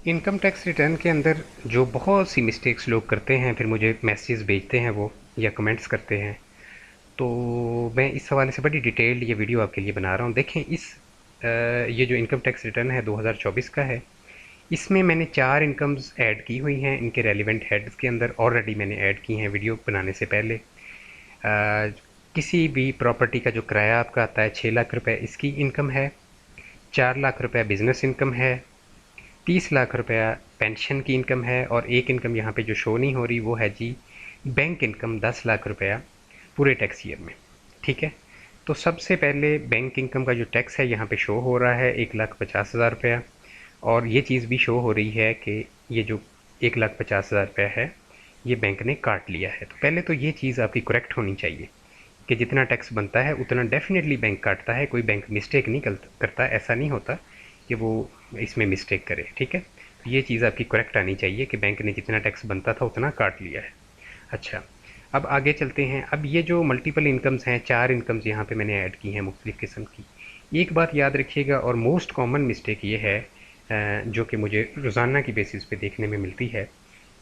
Income tax return के अंदर जो बहुत सी मिस्टेक्स लोग करते हैं, फिर मुझे मैसेज भेजते हैं वो, या कमेंट्स करते हैं। तो मैं इस हवाले से बड़ी डिटेल्ड ये वीडियो आपके लिए बना रहा हूँ। देखें, ये जो इनकम टैक्स रिटर्न है 2024 का है, इसमें मैंने 4 इनकम्स ऐड की हुई हैं। इनके रेलिवेंट हेड्स के अंदर ऑलरेडी मैंने ऐड की हैं वीडियो बनाने से पहले। किसी भी प्रॉपर्टी का जो किराया आपका आता है 6 लाख रुपए, इसकी इनकम है। 4 लाख रुपए बिज़नेस इनकम है। 30 लाख रुपया पेंशन की इनकम है। और एक इनकम यहाँ पे जो शो नहीं हो रही वो है जी बैंक इनकम, 10 लाख रुपया पूरे टैक्स ईयर में। ठीक है। तो सबसे पहले बैंक इनकम का जो टैक्स है यहाँ पे शो हो रहा है 1,50,000 रुपया। और ये चीज़ भी शो हो रही है कि ये जो 1,50,000 रुपया है ये बैंक ने काट लिया है। तो पहले तो ये चीज़ आपकी करेक्ट होनी चाहिए कि जितना टैक्स बनता है उतना डेफिनेटली बैंक काटता है। कोई बैंक मिस्टेक नहीं करता, ऐसा नहीं होता कि वो इसमें मिस्टेक करे। ठीक है। तो ये चीज़ आपकी करेक्ट आनी चाहिए कि बैंक ने जितना टैक्स बनता था उतना काट लिया है। अच्छा, अब आगे चलते हैं। अब ये जो मल्टीपल इनकम्स हैं, 4 इनकम्स यहाँ पे मैंने ऐड की हैं मुख्तलिफ़ किस्म की। एक बात याद रखिएगा, और मोस्ट कॉमन मिस्टेक ये है जो कि मुझे रोज़ाना की बेसिस पे देखने में मिलती है,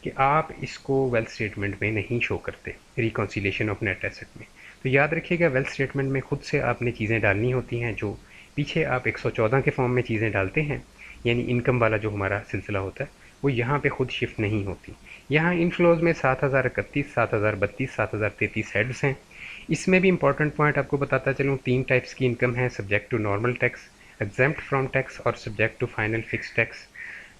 कि आप इसको वेल्थ स्टेटमेंट में नहीं शो करते, रिकॉन्सिलेशन ऑफ नेट एसेट में। तो याद रखिएगा, वेल्थ स्टेटमेंट में खुद से आपने चीज़ें डालनी होती हैं। जो पीछे आप 114 के फॉर्म में चीज़ें डालते हैं, यानी इनकम वाला जो हमारा सिलसिला होता है, वो यहाँ पे खुद शिफ्ट नहीं होती। यहाँ इनफ्लोज में 7,031, 7,032, 7,033 हेड्स हैं। इसमें भी इंपॉर्टेंट पॉइंट आपको बताता चलूँ, 3 टाइप्स की इनकम है: subject to normal tax, exempt from tax और subject to final fix tax.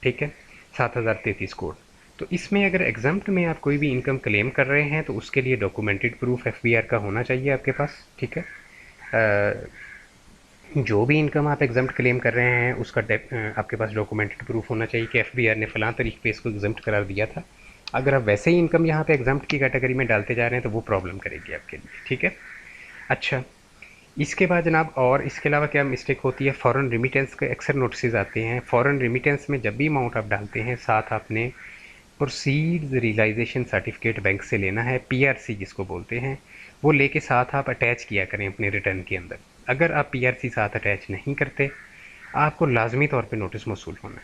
ठीक है। 7,033 कोड। तो इसमें अगर एग्जाम्प्ट में आप कोई भी इनकम क्लेम कर रहे हैं तो उसके लिए डॉक्यूमेंटेड प्रूफ एफबीआर का होना चाहिए आपके पास। ठीक है। जो भी इनकम आप एग्जाम्प्ट क्लेम कर रहे हैं उसका आपके पास डॉक्यूमेंटेड प्रूफ होना चाहिए कि एफबीआर ने फ़लाँ तारीख पे इसको एग्जाम्प्ट करार दिया था। अगर आप वैसे ही इनकम यहाँ पे एग्जाम्प्ट की कैटेगरी में डालते जा रहे हैं तो वो प्रॉब्लम करेगी आपके लिए। ठीक है। अच्छा, इसके बाद जनाब, और इसके अलावा क्या मिस्टेक होती है, फ़ॉरेन रिमिटेंस के अक्सर नोटिस आते हैं। फ़ॉरेन रिमिटेंस में जब भी अमाउंट आप डालते हैं, साथ आपने प्रोसीड्स रियलाइजेशन सर्टिफिकेट बैंक से लेना है, पीआरसी जिसको बोलते हैं। वो लेके साथ आप अटैच किया करें अपने रिटर्न के अंदर। अगर आप पीआरसी साथ अटैच नहीं करते, आपको लाजमी तौर पे नोटिस मौसूल होना है।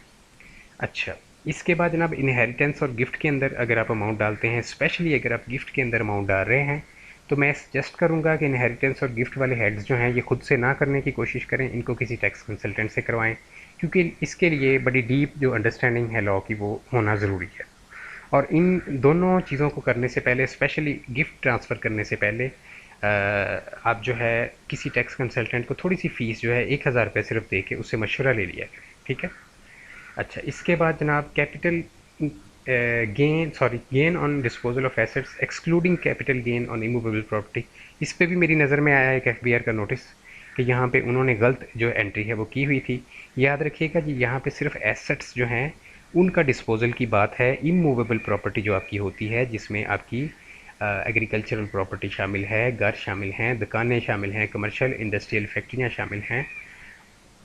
अच्छा, इसके बाद जनाब, इनहेरिटेंस और गिफ्ट के अंदर अगर आप अमाउंट डालते हैं, स्पेशली अगर आप गिफ्ट के अंदर अमाउंट डाल रहे हैं, तो मैं सजेस्ट करूंगा कि इनहेरिटेंस और गिफ्ट वाले हेड्स जो हैं ये खुद से ना करने की कोशिश करें, इनको किसी टैक्स कंसल्टेंट से करवाएं। क्योंकि इसके लिए बड़ी डीप जो अंडरस्टैंडिंग है लॉ की वो होना ज़रूरी है। और इन दोनों चीज़ों को करने से पहले, स्पेशली गिफ्ट ट्रांसफ़र करने से पहले, आप जो है किसी टैक्स कंसल्टेंट को थोड़ी सी फ़ीस जो है 1,000 रुपये सिर्फ दे के उससे मशवरा ले लिया करें। ठीक है। अच्छा, इसके बाद जनाब, capital gain on disposal of assets excluding capital gain on immovable property. इस पे भी मेरी नज़र में आया एक एफबीआर का नोटिस कि यहाँ पे उन्होंने गलत जो एंट्री है वो की हुई थी। याद रखिएगा जी, यहाँ पे सिर्फ एसेट्स जो हैं उनका डिस्पोजल की बात है। इमूवेबल प्रॉपर्टी जो आपकी होती है, जिसमें आपकी एग्रीकल्चरल प्रॉपर्टी शामिल है, घर शामिल हैं, दुकानें शामिल हैं, कमर्शियल इंडस्ट्रियल फैक्ट्रियाँ शामिल हैं,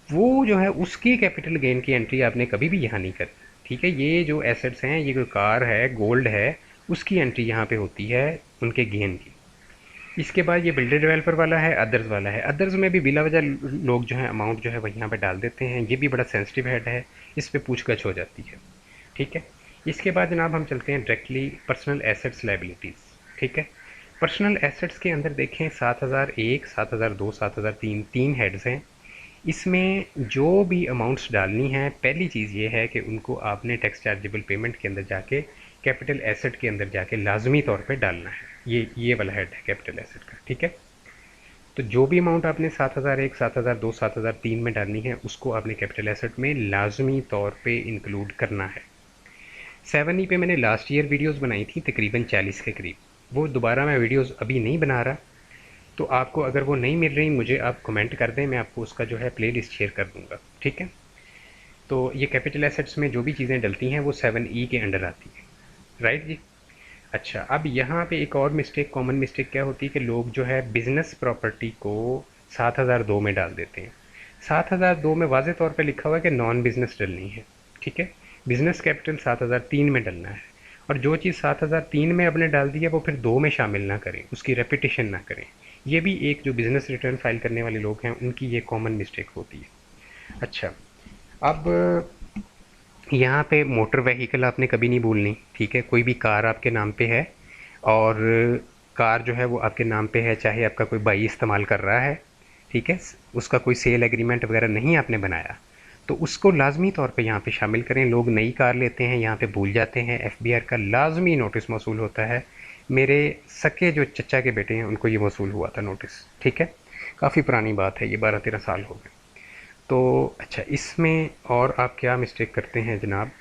वो जो है उसकी कैपिटल गेन की एंट्री आपने कभी भी यहाँ नहीं करनी। ठीक है। ये जो एसेट्स हैं, ये कोई कार है, गोल्ड है, उसकी एंट्री यहाँ पे होती है उनके गेन की। इसके बाद ये बिल्डर डेवलपर वाला है, अदर्स वाला है। अदर्स में भी बिला वजह लोग जो है अमाउंट जो है वह यहाँ पे डाल देते हैं। ये भी बड़ा सेंसिटिव हेड है, इस पे पूछगछ हो जाती है। ठीक है। इसके बाद जनाब हम चलते हैं डायरेक्टली पर्सनल एसेट्स लाइबिलिटीज़। ठीक है। पर्सनल एसेट्स के अंदर देखें, 7,001, 7,002, 7,003, 3 हेड्स हैं। इसमें जो भी अमाउंट्स डालनी हैं, पहली चीज़ ये है कि उनको आपने टैक्स चार्जेबल पेमेंट के अंदर जाके कैपिटल एसेट के अंदर जाके लाजमी तौर पे डालना है। ये वाला हेड है कैपिटल एसेट का। ठीक है। तो जो भी अमाउंट आपने 7,001, 7,002, 7,003 में डालनी है उसको आपने कैपिटल एसेट में लाजमी तौर पे इंक्लूड करना है। 7E पे मैंने लास्ट ईयर वीडियोस बनाई थी तकरीबन 40 के करीब। वो दोबारा मैं वीडियोस अभी नहीं बना रहा। तो आपको अगर वो नहीं मिल रही, मुझे आप कमेंट कर दें, मैं आपको उसका जो है प्लेलिस्ट शेयर कर दूंगा। ठीक है। तो ये कैपिटल एसेट्स में जो भी चीज़ें डलती हैं वो 7E के अंडर आती है। राइट जी। अच्छा, अब यहाँ पे एक और मिस्टेक, कॉमन मिस्टेक क्या होती है कि लोग जो है बिज़नेस प्रॉपर्टी को 7,002 में डाल देते हैं। 7,002 में वाज़े तौर पे लिखा हुआ है कि नॉन बिज़नेस डलनी है। ठीक है। बिज़नेस कैपिटल 7,003 में डलना है। और जो चीज़ 7,003 में आपने डाल दी है वो फिर 2 में शामिल ना करें, उसकी रेपिटेशन ना करें। ये भी एक जो बिज़नेस रिटर्न फाइल करने वाले लोग हैं उनकी ये कॉमन मिस्टेक होती है। अच्छा, अब यहाँ पे मोटर व्हीकल आपने कभी नहीं भूलनी, ठीक है। कोई भी कार आपके नाम पे है और कार जो है वो आपके नाम पे है, चाहे आपका कोई भाई इस्तेमाल कर रहा है, ठीक है, उसका कोई सेल एग्रीमेंट वगैरह नहीं आपने बनाया, तो उसको लाजमी तौर पे यहाँ पे शामिल करें। लोग नई कार लेते हैं, यहाँ पे भूल जाते हैं। एफबीआर का लाजमी नोटिस मौसूल होता है। मेरे सके जो चचा के बेटे हैं उनको ये मौसूल हुआ था नोटिस, ठीक है। काफ़ी पुरानी बात है, ये 12-13 साल हो गए। तो अच्छा, इसमें और आप क्या मिस्टेक करते हैं जनाब?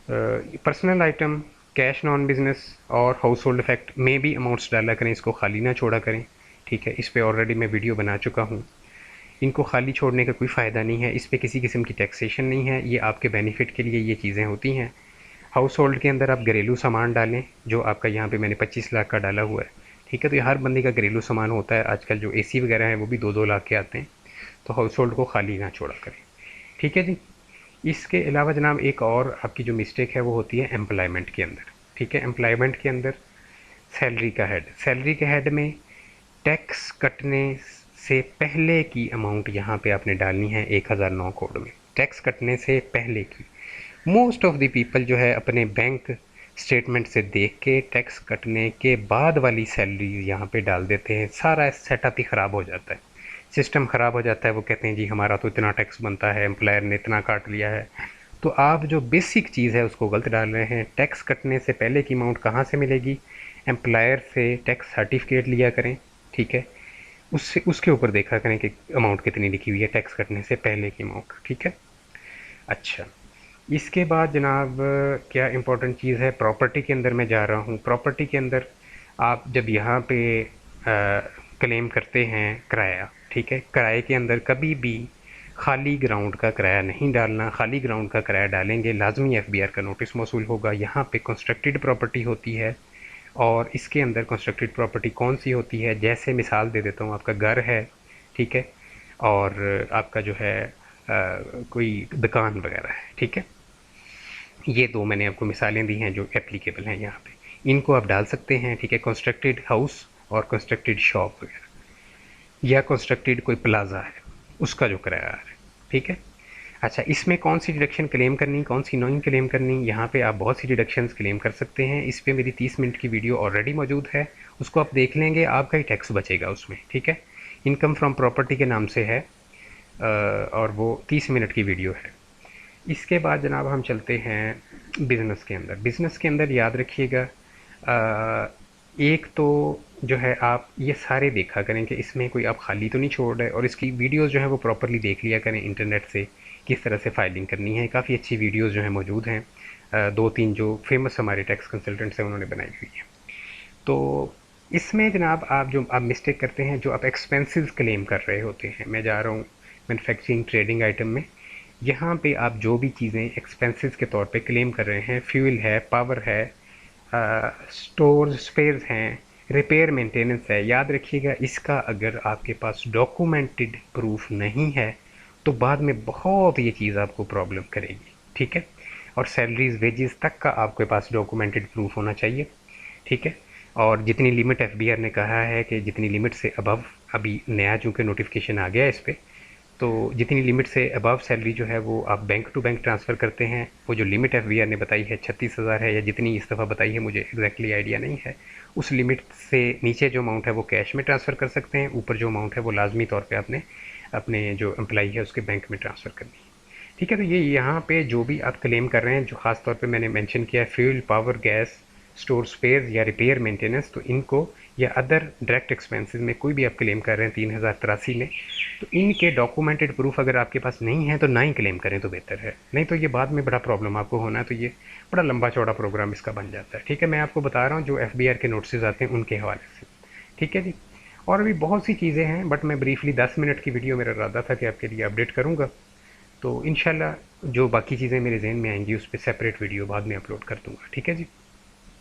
Personal item, cash non business और हाउस होल्ड इफेक्ट में भी अमाउंट्स डाला करें, इसको खाली ना छोड़ा करें, ठीक है। इस पे ऑलरेडी मैं वीडियो बना चुका हूँ। इनको खाली छोड़ने का कोई फ़ायदा नहीं है, इस पे किसी किस्म की टैक्सेशन नहीं है, ये आपके बेनिफिट के लिए ये चीज़ें होती हैं। हाउस होल्ड के अंदर आप घरेलू सामान डालें, जो आपका यहाँ पे मैंने 25 लाख का डाला हुआ है, ठीक है। तो ये हर बंदे का घरेलू सामान होता है, आजकल जो एसी वगैरह है वो भी 2-2 लाख के आते हैं। तो हाउस होल्ड को खाली ना छोड़ा करें, ठीक है जी। इसके अलावा जनाब एक और आपकी जो मिस्टेक है वो होती है एम्प्लॉयमेंट के अंदर, ठीक है। एम्प्लॉयमेंट के अंदर सैलरी के हेड में टैक्स कटने से पहले की अमाउंट यहाँ पे आपने डालनी है 1009 कोड में, टैक्स कटने से पहले की। मोस्ट ऑफ द पीपल जो है अपने बैंक स्टेटमेंट से देख के टैक्स कटने के बाद वाली सैलरी यहाँ पे डाल देते हैं, सारा सेटअप ही ख़राब हो जाता है, सिस्टम ख़राब हो जाता है। वो कहते हैं जी हमारा तो इतना टैक्स बनता है, एम्प्लॉयर ने इतना काट लिया है। तो आप जो बेसिक चीज़ है उसको गलत डाल रहे हैं। टैक्स कटने से पहले की अमाउंट कहाँ से मिलेगी? एम्प्लॉयर से टैक्स सर्टिफिकेट लिया करें, ठीक है। उससे उसके ऊपर देखा करें कि अमाउंट कितनी लिखी हुई है टैक्स कटने से पहले की अमाउंट, ठीक है। अच्छा, इसके बाद जनाब क्या इम्पोर्टेंट चीज़ है, प्रॉपर्टी के अंदर मैं जा रहा हूँ। प्रॉपर्टी के अंदर आप जब यहाँ पे क्लेम करते हैं किराया, ठीक है, किराए के अंदर कभी भी खाली ग्राउंड का किराया नहीं डालना। खाली ग्राउंड का किराया डालेंगे लाजमी एफबीआर का नोटिस मौसूल होगा। यहाँ पे कंस्ट्रक्टेड प्रॉपर्टी होती है और इसके अंदर कंस्ट्रक्टेड प्रॉपर्टी कौन सी होती है, जैसे मिसाल दे देता हूँ, आपका घर है, ठीक है, और आपका जो है कोई दुकान वगैरह है, ठीक है। ये दो मैंने आपको मिसालें दी हैं जो एप्लीकेबल हैं यहाँ पे, इनको आप डाल सकते हैं, ठीक है। कंस्ट्रक्टेड हाउस और कंस्ट्रक्टेड शॉप वगैरह, या कंस्ट्रक्टेड कोई प्लाजा है उसका जो किराया है, ठीक है। अच्छा, इसमें कौन सी डिडक्शन क्लेम करनी, कौन सी नहीं क्लेम करनी, यहाँ पे आप बहुत सी डिडक्शंस क्लेम कर सकते हैं। इस पे मेरी 30 मिनट की वीडियो ऑलरेडी मौजूद है, उसको आप देख लेंगे, आपका ही टैक्स बचेगा उसमें, ठीक है। इनकम फ्रॉम प्रॉपर्टी के नाम से है और वो 30 मिनट की वीडियो है। इसके बाद जनाब हम चलते हैं बिज़नेस के अंदर। बिज़नेस के अंदर याद रखिएगा, एक तो जो है आप ये सारे देखा करें कि इसमें कोई आप खाली तो नहीं छोड़ रहे, और इसकी वीडियोस जो है वो प्रॉपरली देख लिया करें इंटरनेट से, किस तरह से फाइलिंग करनी है। काफ़ी अच्छी वीडियोस जो हैं मौजूद हैं, 2-3 जो फेमस हमारे टैक्स कंसल्टेंट्स हैं उन्होंने बनाई हुई है। तो इसमें जनाब आप मिस्टेक करते हैं, जो आप एक्सपेंसेस क्लेम कर रहे होते हैं। मैं जा रहा हूँ मैन्युफैक्चरिंग ट्रेडिंग आइटम में, यहाँ पे आप जो भी चीज़ें एक्सपेंसेस के तौर पे क्लेम कर रहे हैं, फ्यूल है, पावर है, स्टोर स्पेयर्स हैं, रिपेयर मेंटेनेंस है, याद रखिएगा इसका अगर आपके पास डॉक्यूमेंटेड प्रूफ नहीं है तो बाद में बहुत ये चीज़ आपको प्रॉब्लम करेगी, ठीक है। और सैलरीज वेजेस तक का आपके पास डॉक्यूमेंटेड प्रूफ होना चाहिए, ठीक है। और जितनी लिमिट एफबीआर ने कहा है कि जितनी लिमिट से अबव, अभी नया चूँकि नोटिफिकेशन आ गया है इस पर, तो जितनी लिमिट से अबव सैलरी जो है वो आप बैंक टू बैंक ट्रांसफ़र करते हैं। वो जो लिमिट एफबीआर ने बताई है 36,000 है, या जितनी इस दफ़ा बताई है मुझे एग्जैक्टली आइडिया नहीं है। उस लिमिट से नीचे जो अमाउंट है वो कैश में ट्रांसफ़र कर सकते हैं, ऊपर जो अमाउंट है वो लाजमी तौर पे आपने अपने जो एम्प्लॉई है उसके बैंक में ट्रांसफ़र करनी है, ठीक है। तो ये यहाँ पे जो भी आप क्लेम कर रहे हैं, जो ख़ास तौर पे मैंने मेंशन किया है, fuel, power, gas, store spare या रिपेयर मेंटेनेंस, तो इनको या अदर डायरेक्ट एक्सपेंसेस में कोई भी आप क्लेम कर रहे हैं 3083 में, तो इनके डॉक्यूमेंटेड प्रूफ अगर आपके पास नहीं है तो ना ही क्लेम करें तो बेहतर है। नहीं तो ये बाद में बड़ा प्रॉब्लम आपको होना है, तो ये बड़ा लंबा चौड़ा प्रोग्राम इसका बन जाता है, ठीक है। मैं आपको बता रहा हूँ जो एफबीआर के नोटिस आते हैं उनके हवाले से, ठीक है जी। और भी बहुत सी चीज़ें हैं, बट मैं ब्रीफली 10 मिनट की वीडियो मेरा इरादा था कि आपके लिए अपडेट करूँगा। तो इंशाल्लाह जो बाकी चीज़ें मेरे जहन में आएंगी उस पर सेपरेट वीडियो बाद में अपलोड कर दूँगा, ठीक है जी।